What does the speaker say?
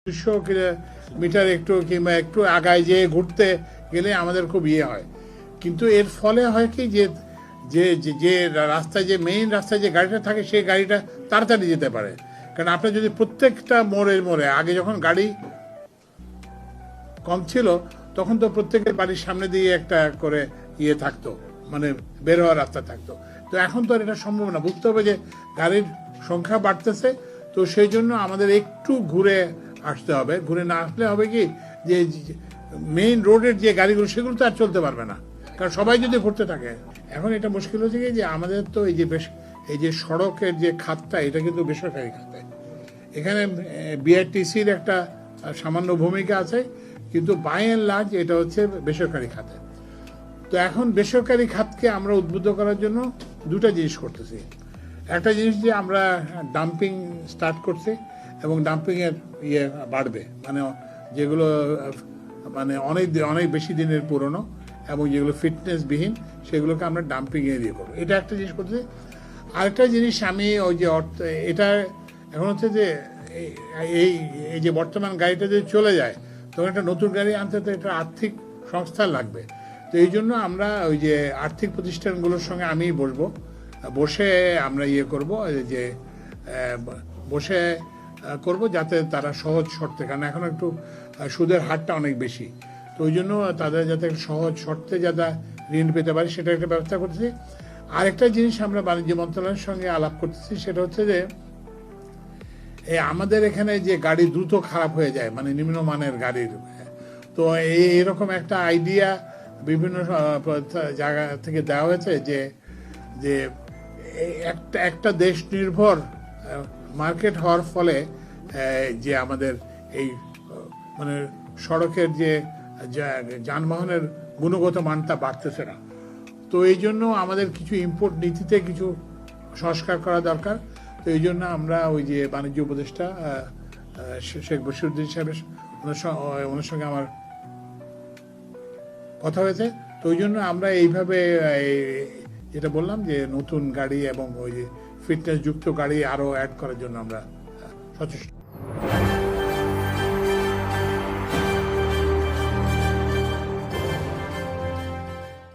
200 kilometre একটু কিংবা একটু আগায় যেয়ে ঘুরতে গেলে আমাদের খুব হয়, কিন্তু এর ফলে হয় কি যে যে যে রাস্তায়, যে মেইন রাস্তায় যে গাড়িটা থাকে সেই গাড়িটা তাড়াতাড়ি যেতে পারে। কারণ আপনি যদি প্রত্যেকটা মোড়ে আগে যখন গাড়ি কম ছিল তখন তো প্রত্যেকের বাড়ির সামনে দিয়ে একটা করে থাকতো, মানে বের হওয়ার রাস্তা থাকতো। তো এখন তো আর এটা সম্ভব না, বুঝতে হবে যে গাড়ির সংখ্যা বাড়তেছে, তো সেই জন্য আমাদের একটু ঘুরে আসতে হবে। ঘুরে না আসলে হবে কি যে মেইন রোডের যে গাড়িগুলো সেগুলো তো আর চলতে পারবে না, কারণ সবাই যদি ঘুরতে থাকে। এখন এটা মুশকিল হচ্ছে কি যে আমাদের তো এই যে সড়কের যে খাতটা, এটা কিন্তু বেসরকারি খাতে। এখানে বিআরটিসির একটা সামান্য ভূমিকা আছে, কিন্তু বাই অ্যান্ড লার্জ এটা হচ্ছে বেসরকারি খাতে। তো এখন বেসরকারি খাতকে আমরা উদ্বুদ্ধ করার জন্য দুটা জিনিস করতেছি। একটা জিনিস যে আমরা ডাম্পিং স্টার্ট করছি, এবং ডাম্পিংয়ের বাড়বে, মানে যেগুলো মানে অনেক বেশি দিনের পুরনো এবং যেগুলো ফিটনেসবিহীন সেগুলোকে আমরা ডাম্পিংয়ে দিয়ে করবো, এটা একটা জিনিস করতেছি। আরেকটা জিনিস আমি ওই যে এটা এখন হচ্ছে যে এই যে বর্তমান গাড়িটা যদি চলে যায় তখন একটা নতুন গাড়ি আনতে তো একটা আর্থিক সংস্থা লাগবে। তো এই জন্য আমরা ওই যে আর্থিক প্রতিষ্ঠানগুলোর সঙ্গে আমি বসে আমরা করব যে বসে করব যাতে তারা সহজ শর্তে, কারণ এখন একটু সুদের হারটা অনেক বেশি, তো ওই জন্য তাদের যাতে সহজ শর্তে যাতে ঋণ পেতে পারে সেটা একটা ব্যবস্থা করতেছি। আরেকটা জিনিস আমরা বাণিজ্য মন্ত্রণালয়ের সঙ্গে আলাপ করতেছি, সেটা হচ্ছে যে আমাদের এখানে যে গাড়ি দ্রুত খারাপ হয়ে যায়, মানে নিম্নমানের গাড়ির, তো এরকম একটা আইডিয়া বিভিন্ন জায়গা থেকে দেওয়া হয়েছে যে যে একটা দেশ নির্ভর মার্কেট হওয়ার ফলে যে আমাদের এই মানে সড়কের যে যানবাহনের গুণগত মানটা বাড়তেছে না। তো এই জন্য আমাদের কিছু ইম্পোর্ট নীতিতে কিছু সংস্কার করা দরকার। তো এই জন্য আমরা ওই যে বাণিজ্য উপদেষ্টা শেখ বশিরউদ্দিন সাহেবের ওনার সঙ্গে আমার কথা হয়েছে। তো ওই জন্য আমরা এইভাবে যেটা বললাম যে নতুন গাড়ি এবং ওই যে ফিটনেস যুক্ত গাড়ি আরো অ্যাড করার জন্য আমরা সচেষ্ট।